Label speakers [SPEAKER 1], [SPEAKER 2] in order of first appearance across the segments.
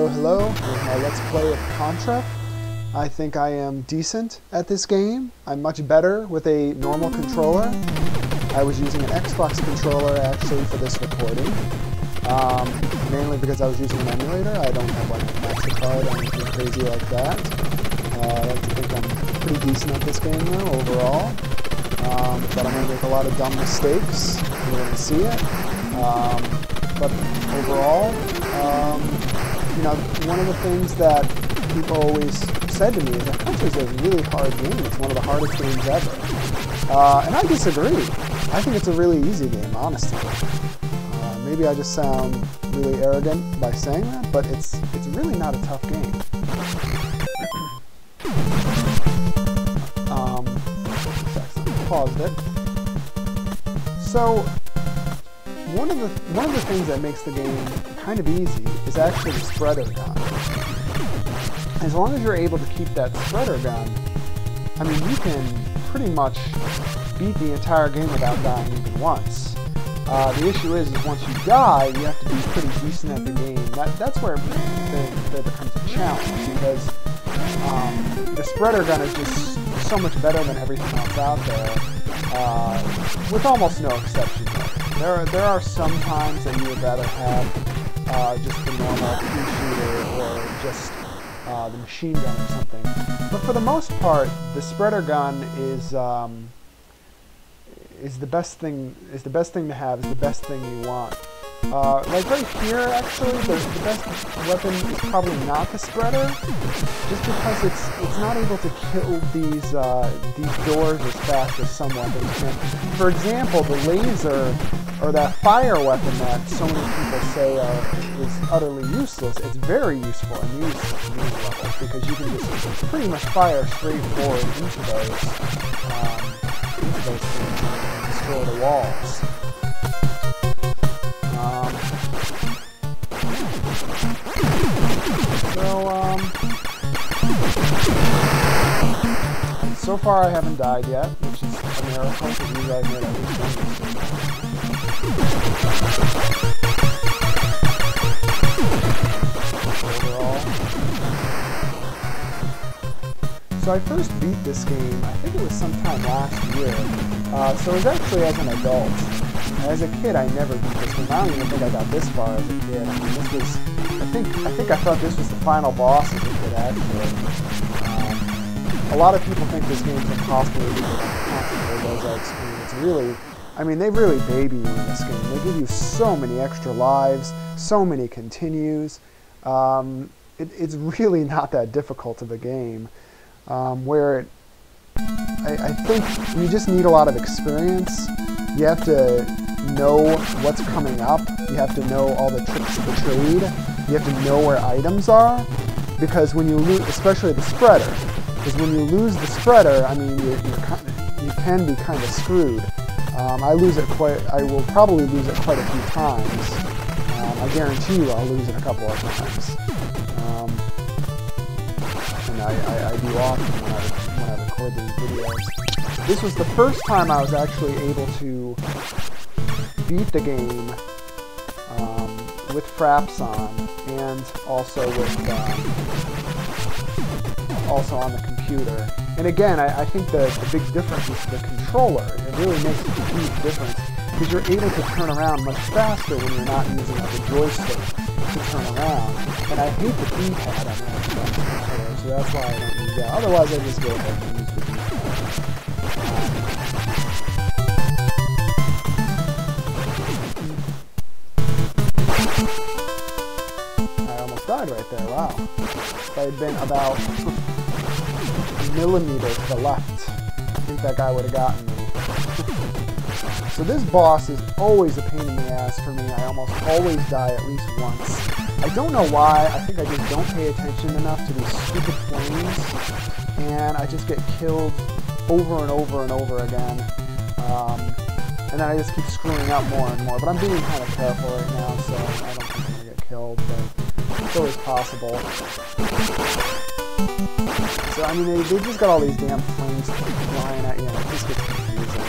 [SPEAKER 1] Hello, hello. Here's my Let's Play of Contra. I think I am decent at this game. I'm much better with a normal controller. I was using an Xbox controller actually for this recording. Mainly because I was using an emulator. I don't have like a MasterCard or anything crazy like that. I like to think I'm pretty decent at this game though, overall. But I'm going to make a lot of dumb mistakes. You're going to see it. But overall, you know, one of the things that people always said to me is that Contra is a really hard game. It's one of the hardest games ever. And I disagree. I think it's a really easy game, honestly. Maybe I just sound really arrogant by saying that, but it's really not a tough game. Paused it. So one of the things that makes the game kind of easy is actually the spreader gun. As long as you're able to keep that spreader gun, I mean, you can pretty much beat the entire game without dying even once. The issue is once you die, you have to be pretty decent at the game. That's where there becomes a challenge, because the spreader gun is just so much better than everything else out there, with almost no exception. There are some times that you would rather have just the normal pea-shooter or just the machine gun or something. But for the most part, the spreader gun is the best thing. Is the best thing to have. Is the best thing you want. Like right here, actually, the best weapon is probably not the spreader, just because it's not able to kill these doors as fast as some weapons can. For example, the laser, or that fire weapon that so many people say is utterly useless, it's very useful in these levels, because you can just pretty much fire straight forward into those things and destroy the walls. So far I haven't died yet, which is a miracle, because usually I've made at least one overall. So I first beat this game, I think it was sometime last year. So it was actually as an adult. As a kid, I never beat this game. I don't even think I got this far as a kid. I mean, this was, I think I thought this was the final boss as a kid, actually. A lot of people think this game's impossible to beat with a screen. It's really, I mean, they really baby you in this game. They give you so many extra lives, so many continues. It's really not that difficult of a game. I think you just need a lot of experience. You have to know what's coming up. You have to know all the tricks of the trade. You have to know where items are, because when you lose, especially the spreader, because when you lose the spreader, I mean, you can be kind of screwed. I will probably lose it quite a few times. I guarantee you I'll lose it a couple of times. And I do often when I record these videos. This was the first time I was actually able to beat the game with fraps on, and also with also on the computer. And again, I think the big difference is the controller. It really makes a huge difference, because you're able to turn around much faster when you're not using like a joystick to turn around. And I hate the D-pad on that controller, so that's why I don't use that. Otherwise, I just go ahead and use the D-pad. I almost died right there, wow. If I had been about a millimeter to the left, I think that guy would have gotten me. So this boss is always a pain in the ass for me. I almost always die at least once. I don't know why. I think I just don't pay attention enough to these stupid flames, and I just get killed over and over and over again. And then I just keep screwing up more and more. But I'm being kind of careful right now, so I don't think I'm going to get killed, but it's always possible. So, I mean, they just got all these damn flames flying at you, and it just gets confusing.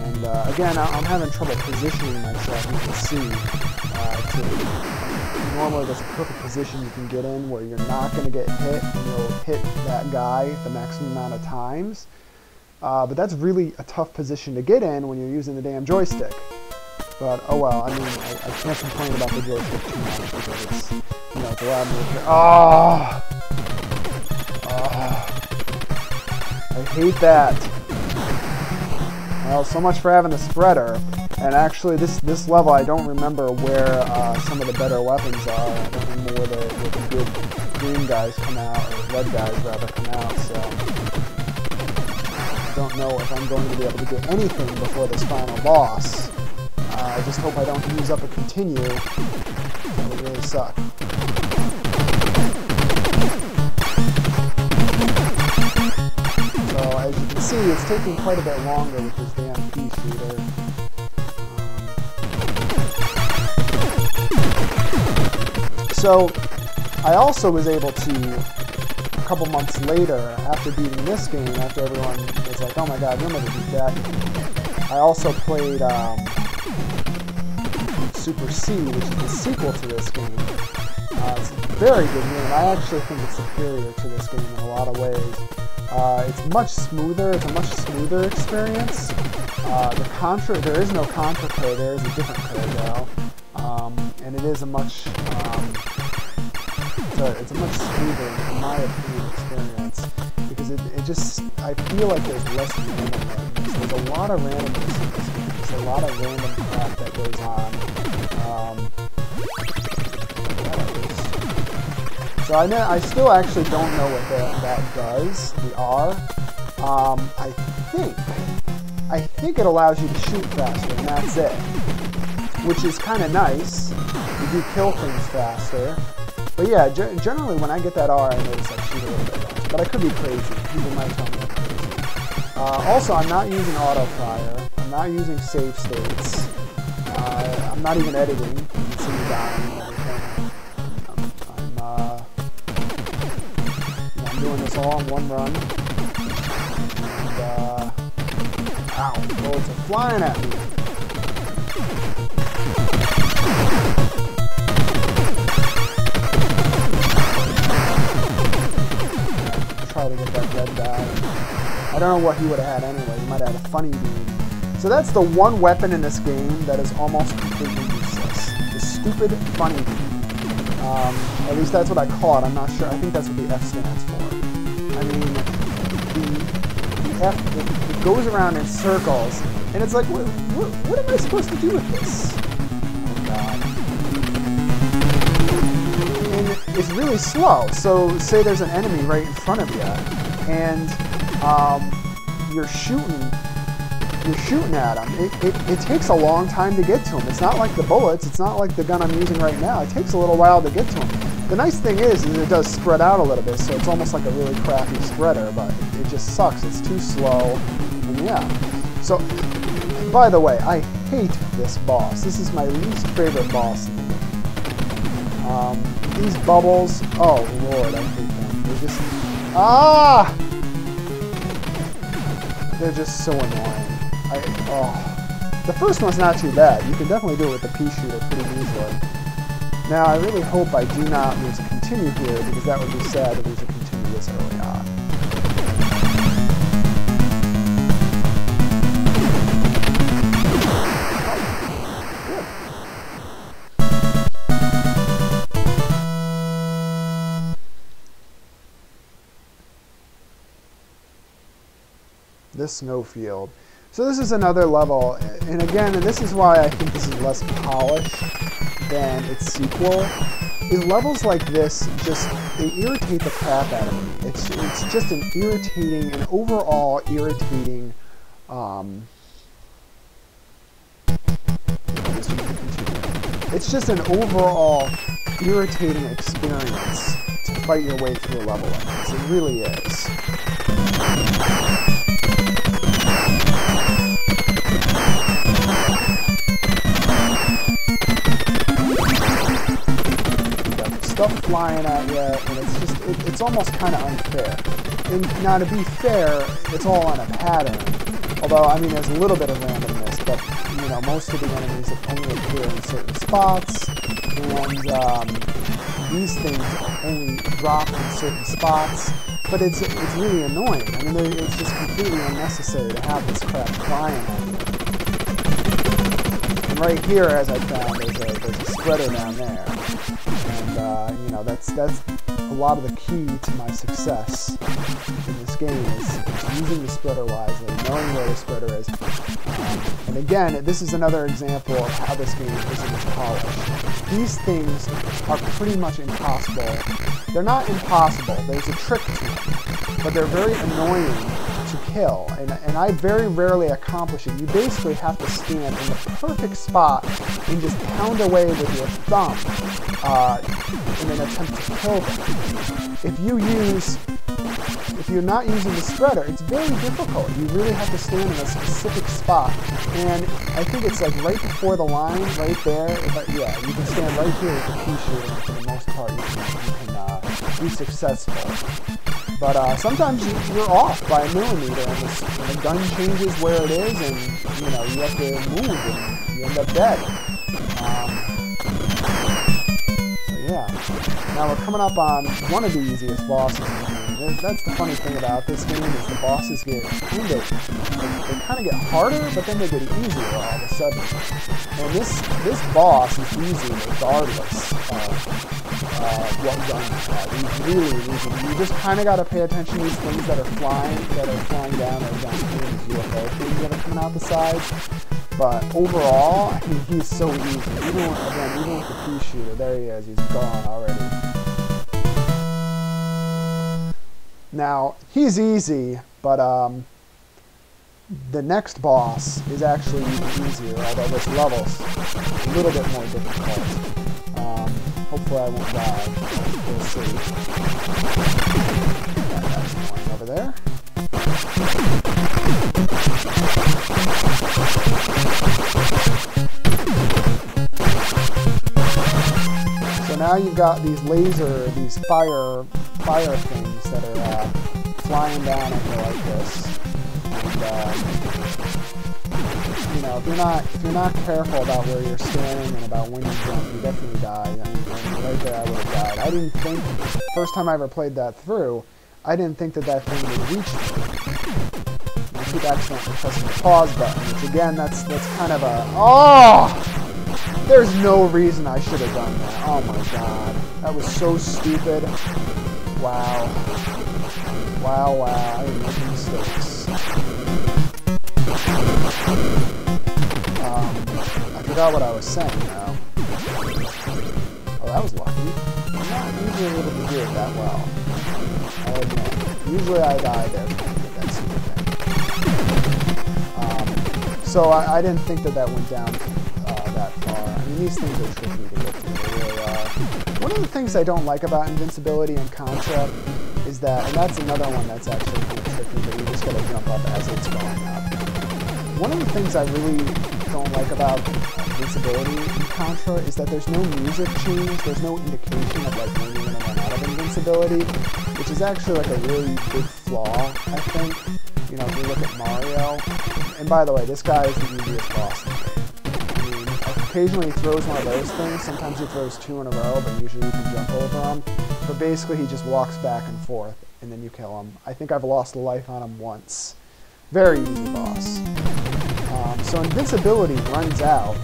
[SPEAKER 1] And, again, I'm having trouble positioning myself, you can see. Normally there's a perfect position you can get in where you're not going to get hit, and you'll hit that guy the maximum amount of times. But that's really a tough position to get in when you're using the damn joystick. But, oh well, I mean, I can't complain about the joystick too much because it's, you know, it's allowed me to... Oh! I hate that. Well, so much for having the spreader. And actually, this level, I don't remember where some of the better weapons are. I don't remember where the good green guys come out, or red guys, rather, come out, so... I don't know if I'm going to be able to get anything before this final boss. I just hope I don't use up a continue. That would really suck. So, as you can see, it's taking quite a bit longer with this damn pea shooter. So, I also was able to, a couple months later, after beating this game, after everyone was like, oh my god, you'll never beat that, I also played Super C, which is the sequel to this game. It's a very good game. I actually think it's superior to this game in a lot of ways. It's much smoother. It's a much smoother experience. The Contra, there is no Contra code. There is a different code though. And it is a much, it's a much smoother, in my opinion, experience, because it just, I feel like there's less randomness. There's a lot of randomness in this game. There's a lot of random crap that goes on. So I still actually don't know what that does, the R. I think it allows you to shoot faster, and that's it. Which is kind of nice. You do kill things faster. But yeah, generally when I get that R, I notice I shoot a little bit faster. But I could be crazy. People might tell me I'm crazy. Also, I'm not using auto fire. I'm not using save states. I'm not even editing. You can see me dying and everything. I'm doing this all in one run. And, ow, bullets are flying at me. Try to get that red guy. I don't know what he would have had anyway. He might have had a funny beam. So that's the one weapon in this game that is almost completely useless. The stupid funny beam. At least that's what I call it. I'm not sure. I think that's what the F stands for. I mean, the F, it goes around in circles, and it's like, what am I supposed to do with this? Oh god. And it's really slow. So say there's an enemy right in front of you, and you're shooting at him. It takes a long time to get to him. It's not like the bullets. It's not like the gun I'm using right now. It takes a little while to get to him. The nice thing is it does spread out a little bit, so it's almost like a really crappy spreader, but it just sucks. It's too slow, and yeah. So, by the way, I hate this boss. This is my least favorite boss in the game. These bubbles, oh lord, I hate them. They're just, they're just so annoying. The first one's not too bad. You can definitely do it with the pea shooter pretty easily. Now, I really hope I do not lose a continue here, because that would be sad to lose a continue this early on. This snowfield. So this is another level, and again, this is why I think this is less polished than its sequel, is levels like this they irritate the crap out of me. It's just an overall irritating, it's just an overall irritating experience to fight your way through a level like this. It really is. Stuff flying at you, and it's almost kind of unfair. And now, to be fair, it's all on a pattern. Although, I mean, there's a little bit of randomness, that, you know, most of the enemies only appear in certain spots, and these things only drop in certain spots. But it's really annoying. I mean, it's just completely unnecessary to have this crap flying on you. And right here, as I found, there's a spreader down there, and you know, that's a lot of the key to my success in this game is using the spreader wisely, knowing where the spreader is. And again, this is another example of how this game isn't polished. These things are pretty much impossible. They're not impossible. There's a trick to them, but they're very annoying to kill, and I very rarely accomplish it. You basically have to stand in the perfect spot and just pound away with your thumb in an attempt to kill them. If you're not using the spreader, it's very difficult. You really have to stand in a specific spot, and I think it's like right before the line, right there. Yeah, you can stand right here with the pea shooter, and for the most part, you can be successful. But sometimes you're off by a millimeter, and the gun changes where it is, and you know you have to move, and you end up dead. So yeah. Now we're coming up on one of the easiest bosses in the game. That's the funny thing about this game is the bosses get kind of get harder, but then they get easier all of a sudden. And this boss is easy regardless of what gun you have. He's really easy. You just kind of got to pay attention to these things that are flying down or down here, these UFO things that are coming out the sides. But overall, I mean, he's so easy. Even with the pea shooter, there he is. He's gone already. Now, he's easy, but the next boss is actually even easier, although this level's a little bit more difficult. Hopefully I won't die. We'll see. That's going over there. So now you've got these fire things that are flying down at you like this. And, you know, if you're not careful about where you're standing and about when you jump, you definitely die. I mean, right there I would have died. I didn't think, first time I ever played that through, I didn't think that thing would reach me. I keep accidentally pressing the pause button, which again, that's kind of a, oh! There's no reason I should have done that. Oh my god. That was so stupid. Wow. Wow, I am making mistakes. I forgot what I was saying now. Oh, that was lucky. I'm not usually able to do it that well. I'll admit. Usually I die there trying to get that stupid thing. So I didn't think that went down that far. I mean, these things are tricky to get through. They really are. One of the things I don't like about invincibility in Contra is that, and that's another one that's actually kind of tricky, but you just gotta jump up as it's going up. One of the things I really don't like about invincibility in Contra is that there's no music change, there's no indication of like when you're gonna run out of invincibility, which is actually like a really big flaw, I think. You know, if you look at Mario, and by the way, this guy is the easiest boss in the game. I mean, occasionally he throws one of those things, sometimes he throws two in a row, but usually you can jump over them. But basically he just walks back and forth, and then you kill him. I think I've lost a life on him once. Very easy boss. So invincibility runs out,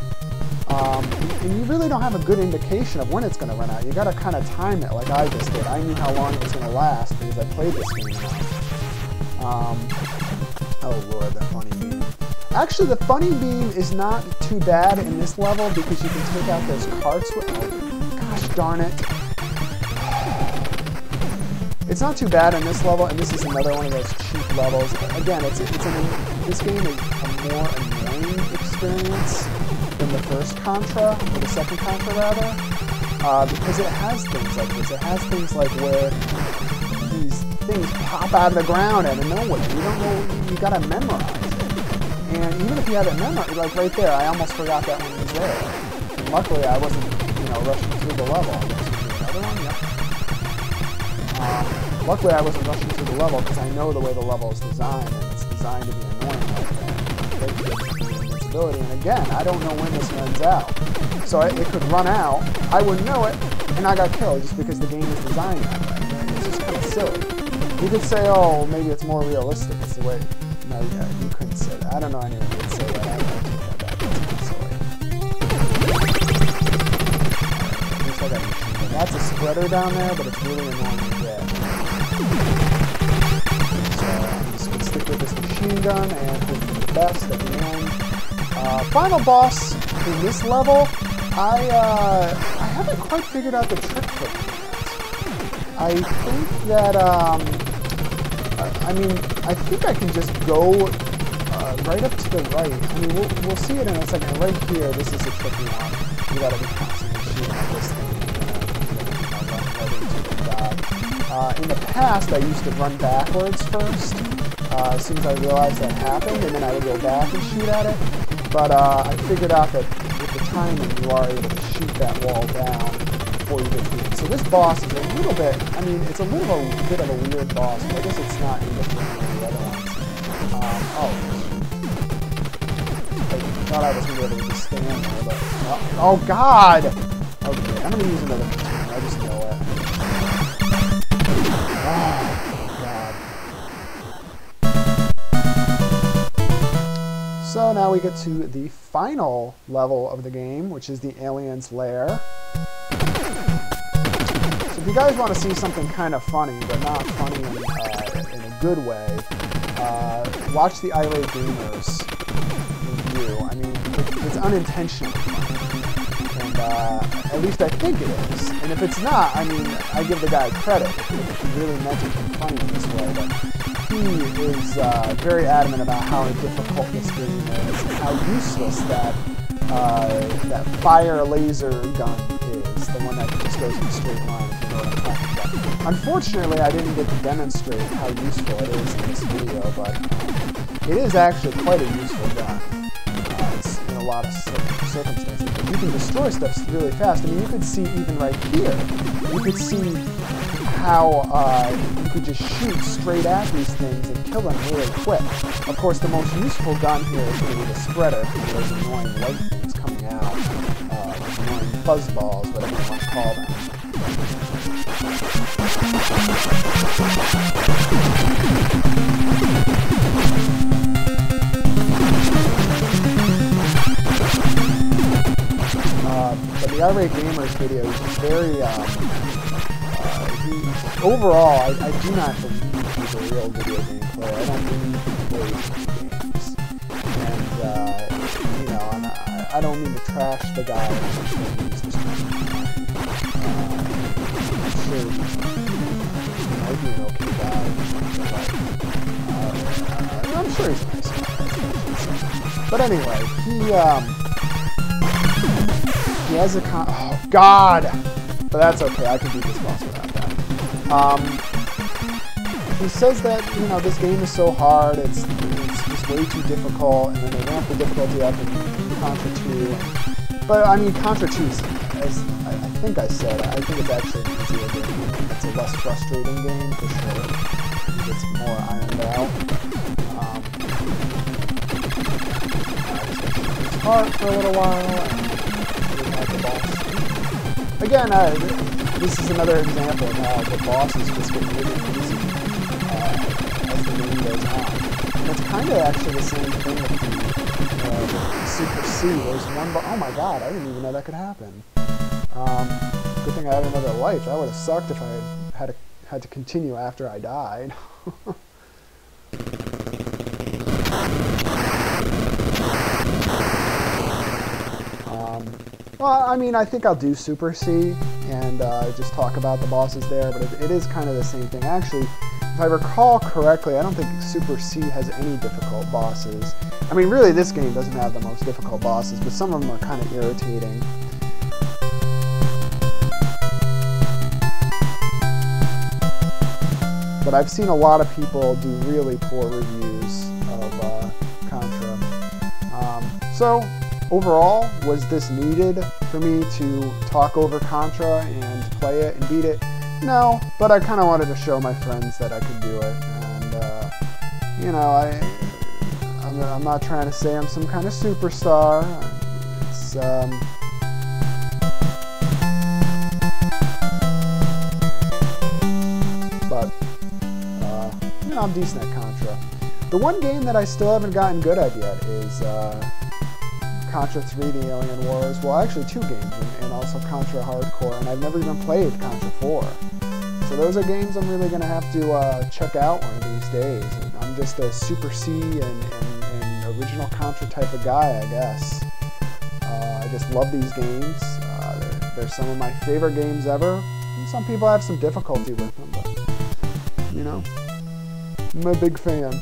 [SPEAKER 1] and you really don't have a good indication of when it's going to run out. You got to kind of time it like I just did. I knew how long it was going to last because I played this game. Oh lord, the funny beam. Actually, the funny beam is not too bad in this level because you can take out those carts with. Oh, gosh darn it. It's not too bad in this level, and this is another one of those cheap levels. Again, this game is a more annoying experience than the first Contra, or the second Contra rather, because it has things like this. It has things like where these things pop out of the ground out of nowhere. You don't know, you gotta memorize it. And even if you have it memorized, like right there, I almost forgot that one was there. And luckily I wasn't, rushing through the level. Another one? Yep. Luckily I wasn't rushing through the level because I know the way the level is designed, and it's designed to be annoying like that. ability. And again, I don't know when this runs out. So it could run out, I wouldn't know it, and I got killed just because the game is designed that way. It's just kind of silly. You could say, oh, maybe it's more realistic. It's the way... No, yeah, you couldn't say that. I don't know anyone who would say that. I don't take that back. It's silly. That's a spreader down there, but it's really annoying to get. So I'm just going to stick with this machine gun and hope for the best at the end. Final boss in this level, I haven't quite figured out the trick for it yet. I think that, I think I can just go right up to the right. I mean, we'll see it in a second. Right here, this is a tricky one. You gotta be constantly shooting at this thing. In the past, I used to run backwards first, as soon as I realized that happened, and then I would go back and shoot at it. But I figured out that with the timing, you are able to shoot that wall down before you get to it. So this boss is a little bit, it's a little bit of a weird boss, but I guess it's not any different than the other ones. I thought I was going to be able to just stand there, but... Oh, God! Okay, I'm going to use another machine. I just know it. Oh, God. So now we get to the final level of the game, which is the alien's lair. So if you guys want to see something kind of funny, but not funny in a good way, watch the Irate Gamers review. I mean, it's unintentional. And at least I think it is. And if it's not, I mean, I give the guy credit if he really meant it to be funny in this way. But he is very adamant about how difficult this game is and how useless that fire laser gun is, the one that just goes in a straight line, if you know what I'm talking about. Unfortunately, I didn't get to demonstrate how useful it is in this video, but it is actually quite a useful gun. It's in a lot of circumstances. You can destroy stuff really fast. I mean, you could see even right here, you could see how you could just shoot straight at these things and kill them really quick. Of course, the most useful gun here is going to be the spreader, because those annoying light things coming out, those annoying fuzzballs, whatever you want to call them. But the Irate Gamers video is just very, overall, I do not believe he's a real video game player. I don't believe he plays games. And, I don't mean to trash the guy. I'm sure he might be an okay guy. But, I'm sure he's a nice guy. But anyway, he has a oh, God! But that's okay, I can beat this boss without that. He says that, this game is so hard, it's just way too difficult, and then they ramp the difficulty up in Contra 2. But, I mean, Contra 2 is, as I think I said, I think it's actually an easier game. It's a less frustrating game, for sure. It's more ironed out. It's hard for a little while, and the boss. Again, this is another example of how the bosses just get really easy as the game goes on. And it's kind of actually the same thing with the Super C. There's one oh my God, I didn't even know that could happen. Good thing I had another life. That would have sucked if I had to continue after I died. Well, I mean, I think I'll do Super C and just talk about the bosses there, but it is kind of the same thing. Actually, if I recall correctly, I don't think Super C has any difficult bosses. I mean, really, this game doesn't have the most difficult bosses, but some of them are kind of irritating. But I've seen a lot of people do really poor reviews of Contra. So, overall, was this needed for me to talk over Contra and play it and beat it? No, but I kind of wanted to show my friends that I could do it. And, I'm not trying to say I'm some kind of superstar. It's, but, you know, I'm decent at Contra. The one game that I still haven't gotten good at yet is Contra 3, The Alien Wars. Well, actually 2 games, and also Contra Hardcore, and I've never even played Contra 4. So those are games I'm really going to have to check out one of these days. I'm just a Super C and original Contra type of guy, I guess. I just love these games. They're some of my favorite games ever. And some people have some difficulty with them, but, you know, I'm a big fan.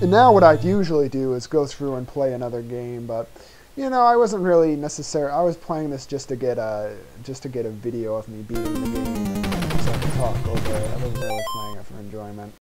[SPEAKER 1] And now what I'd usually do is go through and play another game, but, you know, I wasn't really necessarily. I was playing this just to get a video of me beating the game, and so I could talk over it. I wasn't really playing it for enjoyment.